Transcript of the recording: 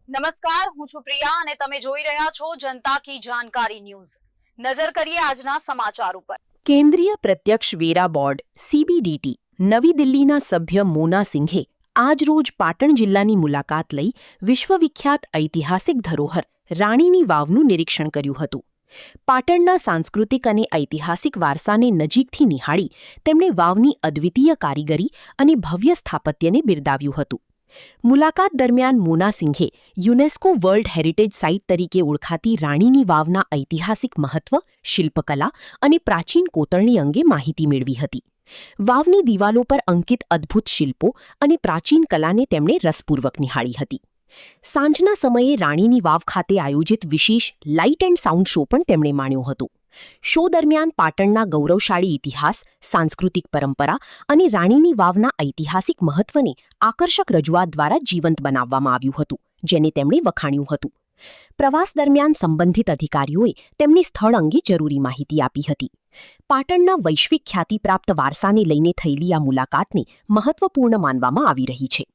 નમસ્કાર, હું છું પ્રિયા અને તમે જોઈ રહ્યા છો જનતા કી જાણકારી ન્યૂઝ। નજર કરીએ આજના સમાચાર ઉપર। કેન્દ્રીય પ્રત્યક્ષ વેરા બોર્ડ CBDT નવી દિલ્હીના સભ્ય મોના સિંઘે આજરોજ પાટણ જિલ્લાની મુલાકાત લઈ વિશ્વવિખ્યાત ઐતિહાસિક ધરોહર રાણીની વાવનું નિરીક્ષણ કર્યું હતું। પાટણના સાંસ્કૃતિક અને ઐતિહાસિક વારસાને નજીકથી નિહાળી તેમણે વાવની અદ્વિતીય કારીગરી અને ભવ્ય સ્થાપત્યને બિરદાવ્યું હતું। મુલાકાત દરમિયાન મોના સિંઘે યુનેસ્કો વર્લ્ડ હેરિટેજ સાઇટ તરીકે ઓળખાતી રાણીની વાવના ઐતિહાસિક મહત્વ, શિલ્પકલા અને પ્રાચીન કોતરણી અંગે માહિતી મેળવી હતી। વાવની દિવાલો પર અંકિત અદ્ભુત શિલ્પો અને પ્રાચીન કલાને તેમણે રસપૂર્વક નિહાળી હતી। સાંજના સમયે રાણીની વાવ ખાતે આયોજિત વિશેષ લાઇટ એન્ડ સાઉન્ડ શો પણ તેમણે માણ્યો હતો। શો દરમિયાન પાટણના ગૌરવશાળી ઇતિહાસ, સાંસ્કૃતિક પરંપરા અને રાણીની વાવના ઐતિહાસિક મહત્વને આકર્ષક રજૂઆત દ્વારા જીવંત બનાવવામાં આવ્યું હતું, જેને તેમણે વખાણ્યું હતું। પ્રવાસ દરમિયાન સંબંધિત અધિકારીઓએ તેમને સ્થળ અંગે જરૂરી માહિતી આપી હતી। પાટણના વૈશ્વિક ખ્યાતિપ્રાપ્ત વારસાને લઈને થયેલી આ મુલાકાતને મહત્વપૂર્ણ માનવામાં આવી રહી છે।